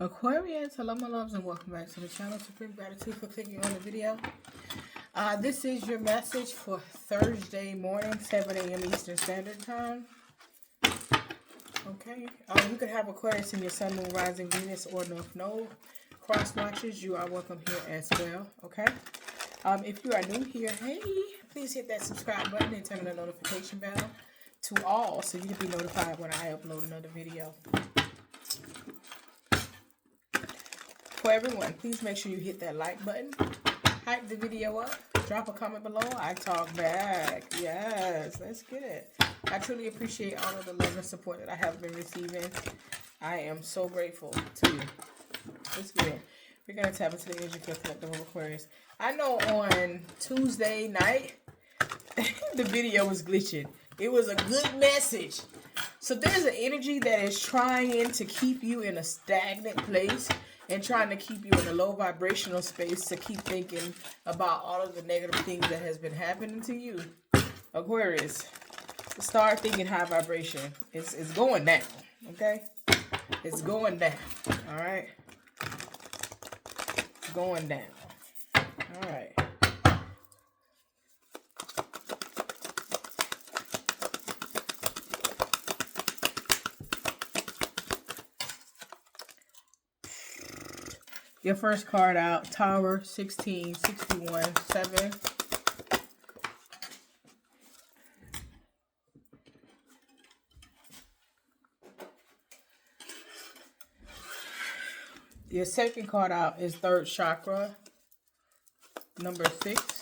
Aquarius, hello my loves and welcome back to the channel. Supreme gratitude for clicking on the video. This is your message for Thursday morning, 7 a.m. Eastern Standard Time. Okay, you could have Aquarius in your Sun, Moon, Rising, Venus, or North Node. Cross watchers, you are welcome here as well. Okay, if you are new here, hey, please hit that subscribe button and turn on the notification bell to all so you can be notified when I upload another video. For everyone, please make sure you hit that like button, hype the video up, drop a comment below. I talk back. Yes, let's get it. I truly appreciate all of the love and support that I have been receiving. I am so grateful to you. Let's get it. We're going to tap into the energy field collective of Aquarius. I know on Tuesday night, the video was glitching. It was a good message. So there's an energy that is trying to keep you in a stagnant place and trying to keep you in a low vibrational space to keep thinking about all of the negative things that has been happening to you. Aquarius, start thinking high vibration. It's going down, okay? It's going down, all right? It's going down, all right. Your first card out, Tower, 16, 61, 7. Your second card out is third chakra, number 6.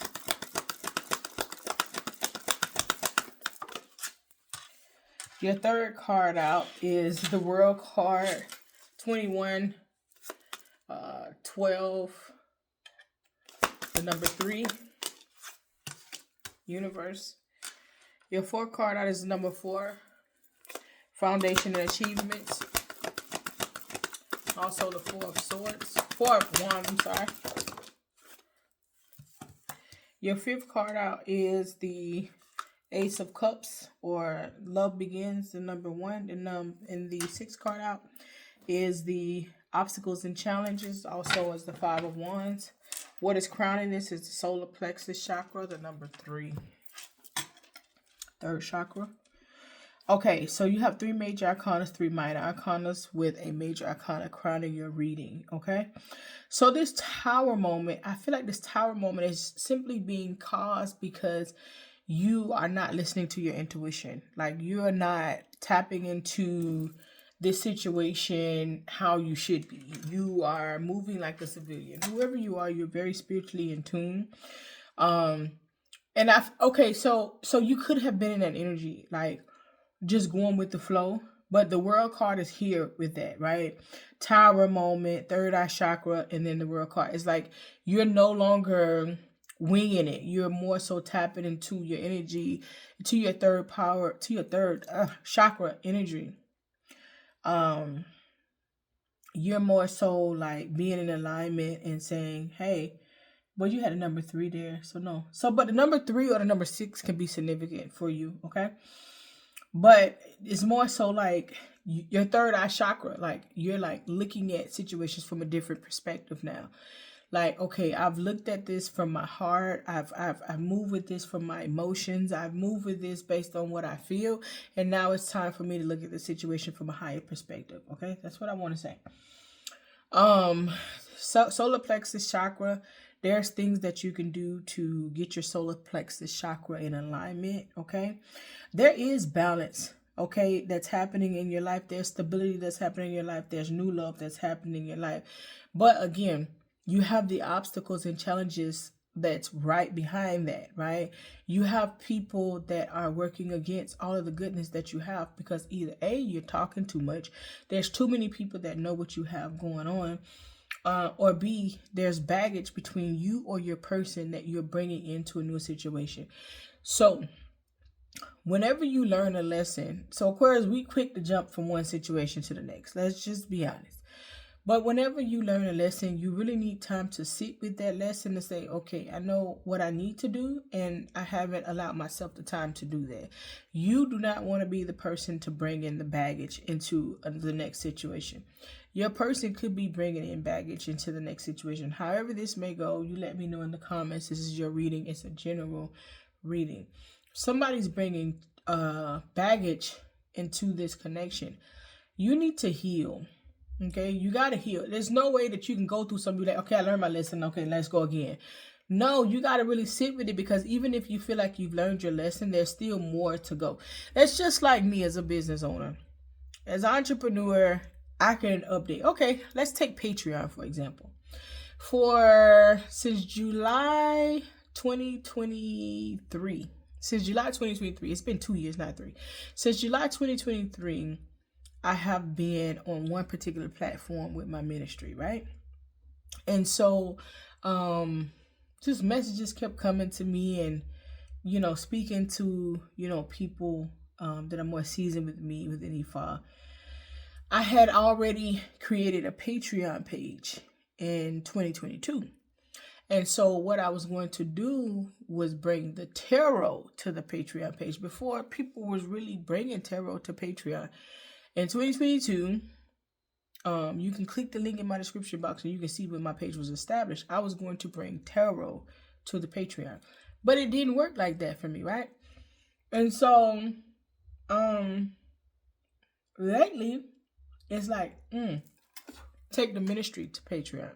Your third card out is the World card, 21, 12, the number 3, Universe. Your fourth card out is number 4, Foundation and Achievements. Also the 4 of Swords, 4 of Wands, I'm sorry. Your fifth card out is the Ace of Cups, or Love Begins, the number 1. And the sixth card out is the Obstacles and Challenges, also as the 5 of Wands. What is crowning this is the solar plexus chakra, the number 3. Third chakra. Okay, so you have 3 major arcanas, 3 minor arcanas, with a major arcana crowning your reading, okay? So this tower moment, I feel like this tower moment is simply being caused because you are not listening to your intuition. Like, you are not tapping into this situation how you should be. You are moving like a civilian. Whoever you are, you're very spiritually in tune. So you could have been in that energy, like just going with the flow, but the World card is here with that, right? Tower moment, third eye chakra, and then the World card. It's like you're no longer winging it. You're more so tapping into your energy, to your third power, to your third chakra energy. You're more so like being in alignment and saying, hey, well, you had a number 3 there, so no. So, but the number 3 or the number 6 can be significant for you, okay? But it's more so like your third eye chakra, like you're like looking at situations from a different perspective now. Like, okay, I've looked at this from my heart. I've moved with this from my emotions. I've moved with this based on what I feel. And now it's time for me to look at the situation from a higher perspective. Okay, that's what I want to say. Solar plexus chakra. There's things that you can do to get your solar plexus chakra in alignment. Okay, there is balance. Okay, that's happening in your life. There's stability that's happening in your life. There's new love that's happening in your life. But again, you have the obstacles and challenges that's right behind that, right? You have people that are working against all of the goodness that you have because either A, you're talking too much. There's too many people that know what you have going on. Or B, there's baggage between you or your person that you're bringing into a new situation. So whenever you learn a lesson, so Aquarius, we quick to jump from one situation to the next. Let's just be honest. But whenever you learn a lesson, you really need time to sit with that lesson and say, okay, I know what I need to do, and I haven't allowed myself the time to do that. You do not want to be the person to bring in the baggage into the next situation. Your person could be bringing in baggage into the next situation. However this may go, you let me know in the comments. This is your reading. It's a general reading. Somebody's bringing baggage into this connection. You need to heal. Okay, you got to heal. There's no way that you can go through something like, okay, I learned my lesson. Okay, let's go again. No, you got to really sit with it, because even if you feel like you've learned your lesson, there's still more to go. That's just like me as a business owner. As an entrepreneur, I can update. Okay, let's take Patreon, for example. Since July 2023, it's been 2 years, not 3. Since July 2023, I have been on one particular platform with my ministry, right? And so just messages kept coming to me, and speaking to people that are more seasoned with me within IFA. I had already created a Patreon page in 2022. And so what I was going to do was bring the tarot to the Patreon page. Before, people was really bringing tarot to Patreon. In 2022, you can click the link in my description box and you can see when my page was established. I was going to bring tarot to the Patreon, but it didn't work like that for me, right? And so, lately, it's like, take the ministry to Patreon.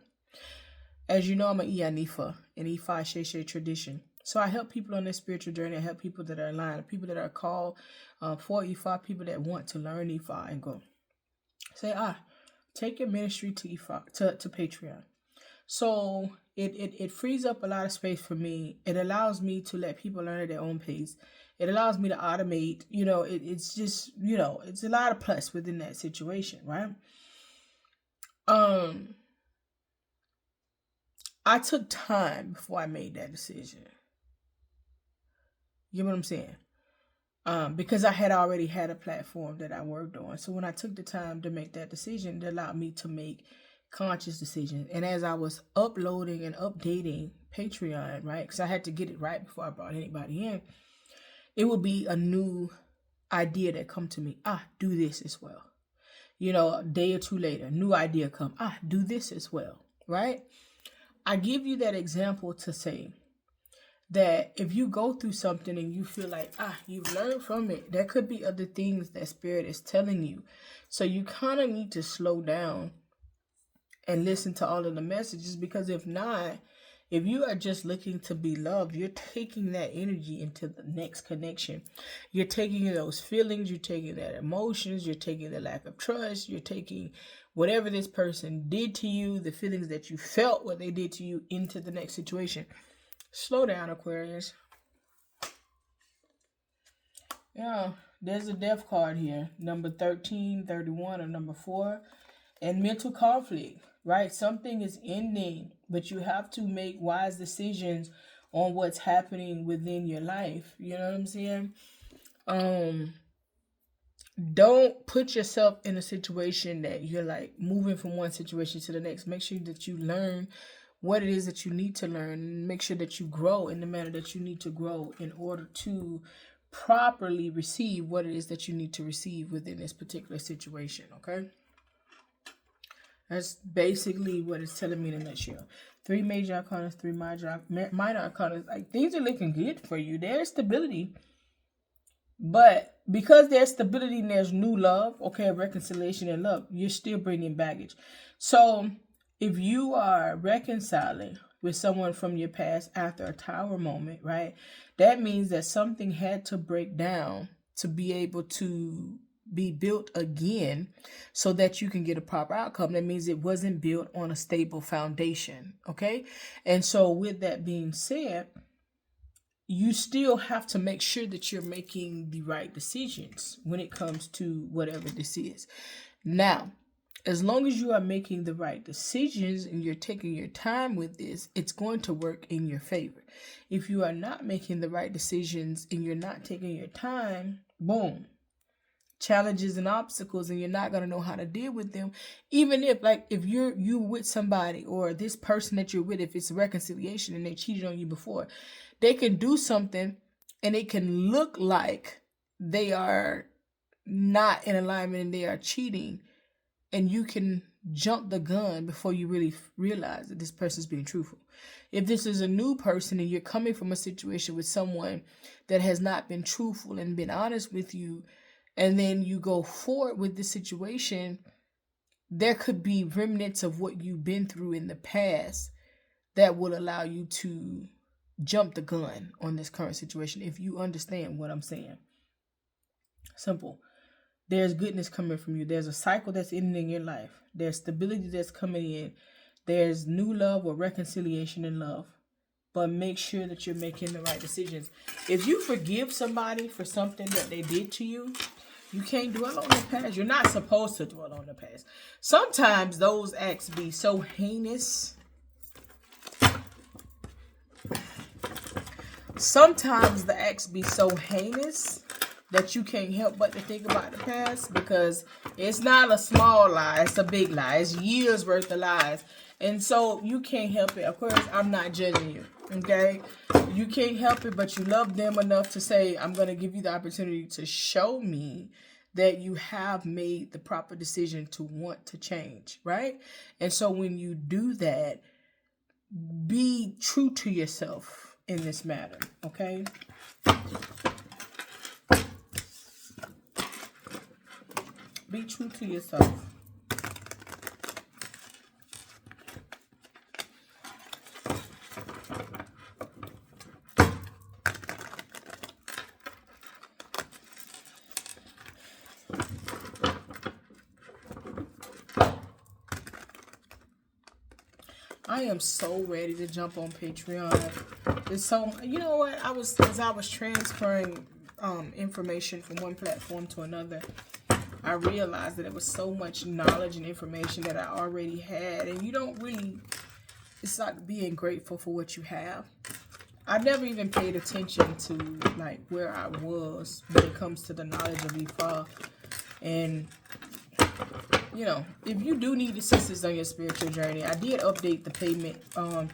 As you know, I'm an Ifa, an Ifa Sheshe tradition. So I help people on their spiritual journey. I help people that are aligned, people that are called for Ifa, people that want to learn Ifa and go. Say, take your ministry to Ifa, to Patreon. So it frees up a lot of space for me. It allows me to let people learn at their own pace. It allows me to automate. It's just, it's a lot of plus within that situation, right? I took time before I made that decision. You know what I'm saying? Because I had already had a platform that I worked on. So when I took the time to make that decision, it allowed me to make conscious decisions. And as I was uploading and updating Patreon, right, because I had to get it right before I brought anybody in, it would be a new idea that come to me. Do this as well. A day or two later, new idea come. Do this as well, right? I give you that example to say that if you go through something and you feel like, you've learned from it, there could be other things that Spirit is telling you. So you kind of need to slow down and listen to all of the messages, because if not, if you are just looking to be loved, you're taking that energy into the next connection. You're taking those feelings, you're taking that emotions, you're taking the lack of trust, you're taking whatever this person did to you, the feelings that you felt what they did to you, into the next situation. Slow down, Aquarius. Yeah, there's a death card here. Number 13, 31, or number 4. And mental conflict, right? Something is ending, but you have to make wise decisions on what's happening within your life. You know what I'm saying? Don't put yourself in a situation that you're like moving from one situation to the next. Make sure that you learn what it is that you need to learn. Make sure that you grow in the manner that you need to grow in order to properly receive what it is that you need to receive within this particular situation, okay? That's basically what it's telling me in a nutshell. 3 major arcana, 3 minor arcana. Like, things are looking good for you. There's stability. But because there's stability and there's new love, okay, reconciliation and love, you're still bringing baggage. So if you are reconciling with someone from your past after a tower moment, right, that means that something had to break down to be able to be built again so that you can get a proper outcome. That means it wasn't built on a stable foundation, okay? And so with that being said, you still have to make sure that you're making the right decisions when it comes to whatever this is. Now, as long as you are making the right decisions and you're taking your time with this, it's going to work in your favor. If you are not making the right decisions and you're not taking your time, boom, challenges and obstacles, and you're not going to know how to deal with them. Even if, like, if you with somebody, or this person that you're with, if it's a reconciliation and they cheated on you before, they can do something and it can look like they are not in alignment and they are cheating, and you can jump the gun before you really realize that this person's being truthful. If this is a new person and you're coming from a situation with someone that has not been truthful and been honest with you, and then you go forward with the situation, there could be remnants of what you've been through in the past that will allow you to jump the gun on this current situation, if you understand what I'm saying. Simple. There's goodness coming from you. There's a cycle that's ending in your life. There's stability that's coming in. There's new love or reconciliation in love. But make sure that you're making the right decisions. If you forgive somebody for something that they did to you, you can't dwell on the past. You're not supposed to dwell on the past. Sometimes those acts be so heinous. Sometimes the acts be so heinous that you can't help but to think about the past, because it's not a small lie, it's a big lie. It's years worth of lies. And so you can't help it. Of course, I'm not judging you, okay? You can't help it, but you love them enough to say, I'm going to give you the opportunity to show me that you have made the proper decision to want to change, right? And so when you do that, be true to yourself in this matter, okay? Be true to yourself. I am so ready to jump on Patreon. It's so, you know what? As I was transferring information from one platform to another, I realized that it was so much knowledge and information that I already had, and you don't really, it's like being grateful for what you have. I never even paid attention to like where I was when it comes to the knowledge of Ifa. And you know, if you do need assistance on your spiritual journey, I did update the payment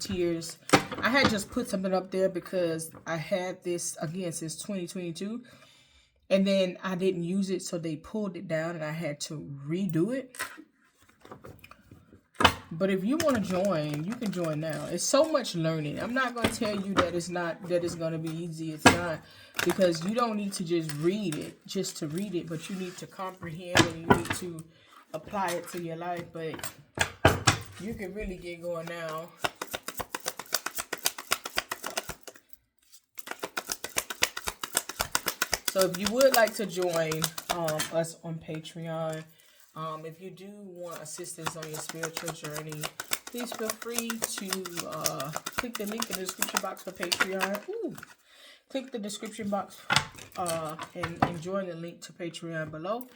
tiers. I had just put something up there because I had this again since 2022. And then I didn't use it, so they pulled it down and I had to redo it. But if you want to join, you can join now. It's so much learning. I'm not going to tell you that it's going to be easy. It's not, because you don't need to just read it just to read it, but you need to comprehend and you need to apply it to your life. But you can really get going now. So if you would like to join us on Patreon, if you do want assistance on your spiritual journey, please feel free to click the link in the description box for Patreon. Click the description box and join the link to Patreon below.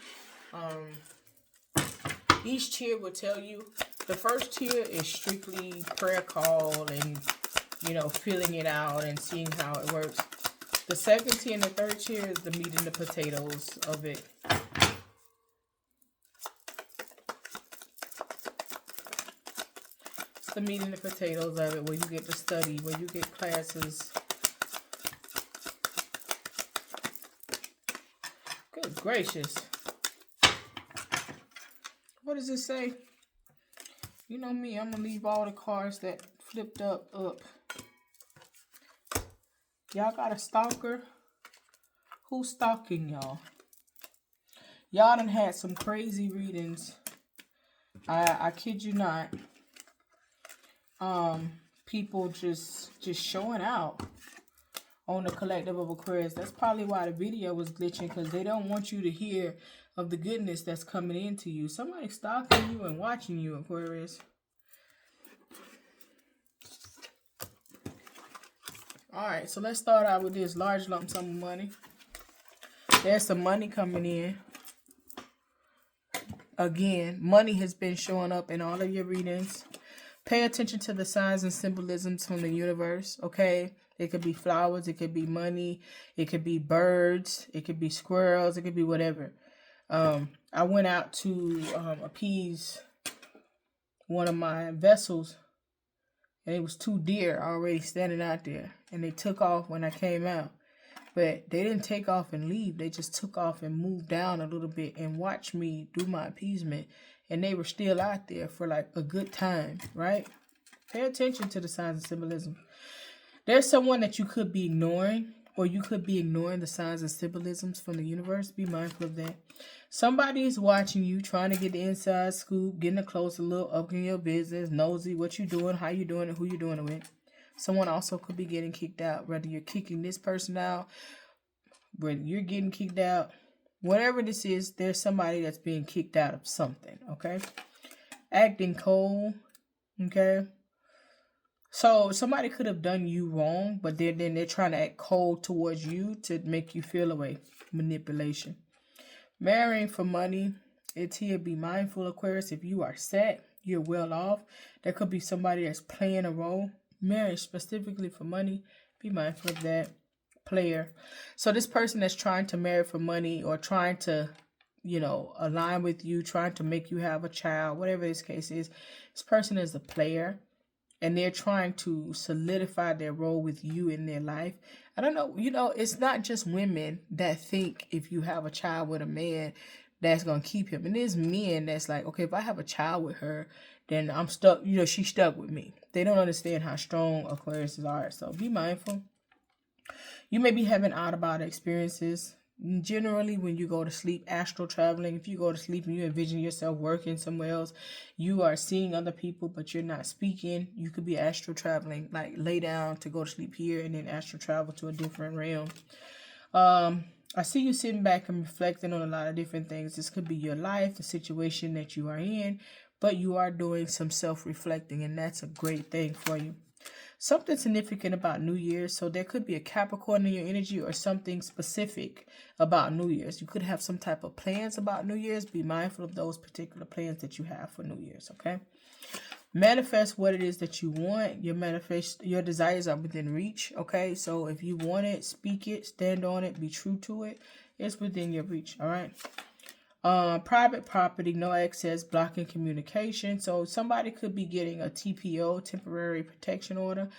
Each tier will tell you. The first tier is strictly prayer call and, you know, filling it out and seeing how it works. The second tier and the third tier is the meat and the potatoes of it. It's the meat and the potatoes of it, where you get to study, where you get classes. Good gracious. What does it say? You know me, I'm going to leave all the cards that flipped up. Y'all got a stalker? Who's stalking y'all? Y'all done had some crazy readings. I kid you not. People just showing out on the collective of Aquarius. That's probably why the video was glitching, because they don't want you to hear of the goodness that's coming into you. Somebody's stalking you and watching you, Aquarius. Alright, so let's start out with this large lump sum of money. There's some money coming in. Again, money has been showing up in all of your readings. Pay attention to the signs and symbolisms from the universe, okay? It could be flowers, it could be money, it could be birds, it could be squirrels, it could be whatever. I went out to appease one of my vessels, and it was 2 deer already standing out there, and they took off when I came out. But they didn't take off and leave. They just took off and moved down a little bit and watched me do my appeasement. And they were still out there for like a good time, right? Pay attention to the signs and symbolism. There's someone that you could be ignoring, or you could be ignoring the signs and symbolisms from the universe. Be mindful of that. Somebody is watching you, trying to get the inside scoop, getting a closer look, up in your business, nosy, what you doing, how you doing it, who you doing it with. Someone also could be getting kicked out, whether you're kicking this person out, whether you're getting kicked out, whatever this is, there's somebody that's being kicked out of something, okay? Acting cold, okay? So somebody could have done you wrong, but then they're trying to act cold towards you to make you feel away. Manipulation. Marrying for money. It's here. Be mindful, Aquarius. If you are set, you're well off. There could be somebody that's playing a role. Marriage specifically for money. Be mindful of that. Player. So this person that's trying to marry for money, or trying to, align with you, trying to make you have a child, whatever this case is, this person is a player, and they're trying to solidify their role with you in their life. I don't know, it's not just women that think if you have a child with a man, that's going to keep him. And there's men that's like, okay, if I have a child with her, then I'm stuck, she's stuck with me. They don't understand how strong Aquariuses are. So be mindful. You may be having out-of-body experiences. Generally, when you go to sleep, astral traveling, if you go to sleep and you envision yourself working somewhere else, you are seeing other people, but you're not speaking. You could be astral traveling, like lay down to go to sleep here and then astral travel to a different realm. I see you sitting back and reflecting on a lot of different things. This could be your life, the situation that you are in, but you are doing some self-reflecting, and that's a great thing for you. Something significant about New Year's. So there could be a Capricorn in your energy, or something specific about New Year's. You could have some type of plans about New Year's. Be mindful of those particular plans that you have for New Year's, okay? Manifest what it is that you want. Your desires are within reach, okay? So if you want it, speak it, stand on it, be true to it. It's within your reach, all right? Private property, no access, blocking communication. So somebody could be getting a TPO, temporary protection order,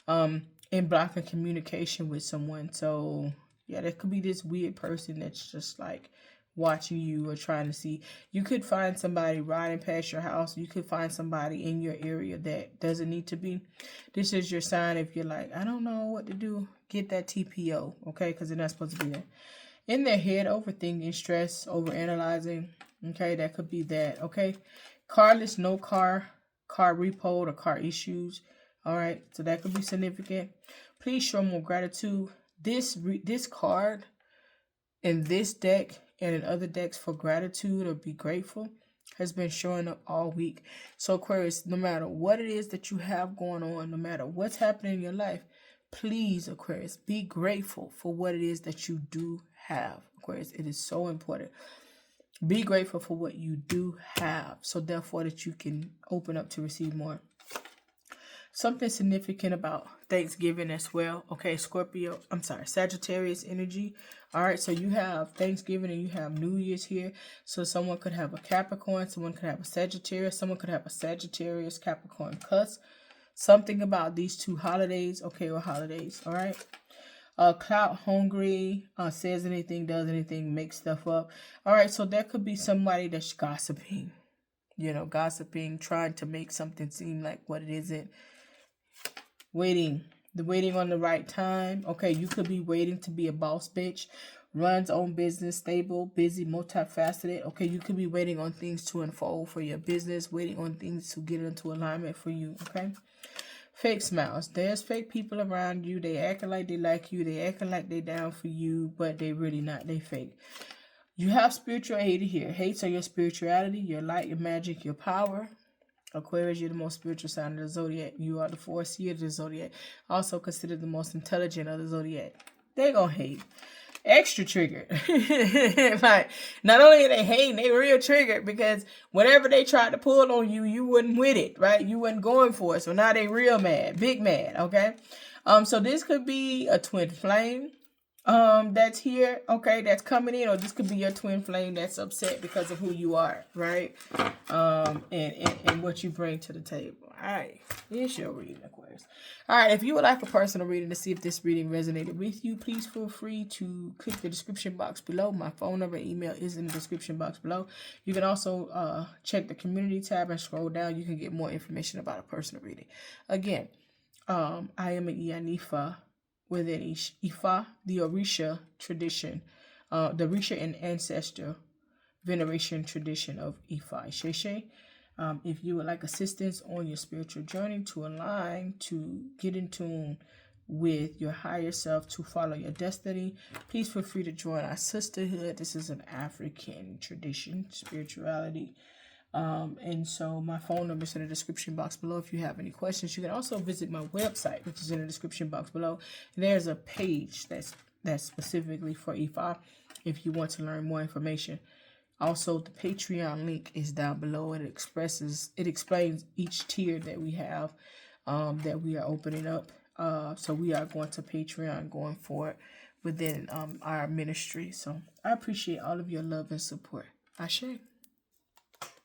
and blocking communication with someone. So yeah, there could be this weird person that's just like watching you or trying to see. You could find somebody riding past your house. You could find somebody in your area that doesn't need to be. This is your sign. If you're like, I don't know what to do, get that TPO, okay? Because they're not supposed to be there. In their head, overthinking, stress, overanalyzing. Okay, that could be that. Okay, carless, no car repo or car issues. All right, so that could be significant. Please show more gratitude. This card in this deck and in other decks for gratitude or be grateful has been showing up all week. So Aquarius, no matter what it is that you have going on, no matter what's happening in your life, please, Aquarius, be grateful for what it is that you do have. Aquarius, it is so important. Be grateful for what you do have, so therefore that you can open up to receive more. Something significant about Thanksgiving as well. Okay, Sagittarius energy. All right, so you have Thanksgiving and you have New Year's here. So someone could have a Capricorn, someone could have a Sagittarius, someone could have a Sagittarius Capricorn cusp. Something about these two holidays, okay, or holidays, all right? Clout hungry, says anything, does anything, makes stuff up. All right, so there could be somebody that's gossiping, gossiping, trying to make something seem like what it isn't. Waiting on the right time. Okay, you could be waiting to be a boss bitch, runs own business, stable, busy, multifaceted. Okay, you could be waiting on things to unfold for your business, waiting on things to get into alignment for you, okay? Fake smiles. There's fake people around you. They acting like they like you. They acting like they down for you, but they really not. They fake. You have spiritual hate here. Hates on your spirituality, your light, your magic, your power. Aquarius, you're the most spiritual sign of the zodiac. You are the fourth seer of the zodiac. Also considered the most intelligent of the zodiac. They gonna hate. Extra triggered. Like, not only are they hating, they real triggered because whatever they tried to pull on you, you wasn't with it, right? You wasn't going for it. So now they real mad, big mad, okay? So this could be a twin flame. that's here, okay, that's coming in, or this could be your twin flame that's upset because of who you are, right? And what you bring to the table. All right, here's your reading, Aquarius. All right, if you would like a personal reading to see if this reading resonated with you, please feel free to click the description box below. My phone number and email is in the description box below. You can also check the community tab and scroll down. You can get more information about a personal reading. Again, I am an Ianifa within Ifa, the Orisha tradition, the Orisha and ancestor veneration tradition of Ifa Sheshe. If you would like assistance on your spiritual journey to align, to get in tune with your higher self, to follow your destiny, please feel free to join our sisterhood. This is an African tradition, spirituality. And so my phone number is in the description box below if you have any questions. You can also visit my website, which is in the description box below. There's a page that's specifically for IFA if you want to learn more information. Also, the Patreon link is down below. It explains each tier that we have, that we are opening up. So we are going to Patreon going forward within our ministry. So I appreciate all of your love and support. Ashe.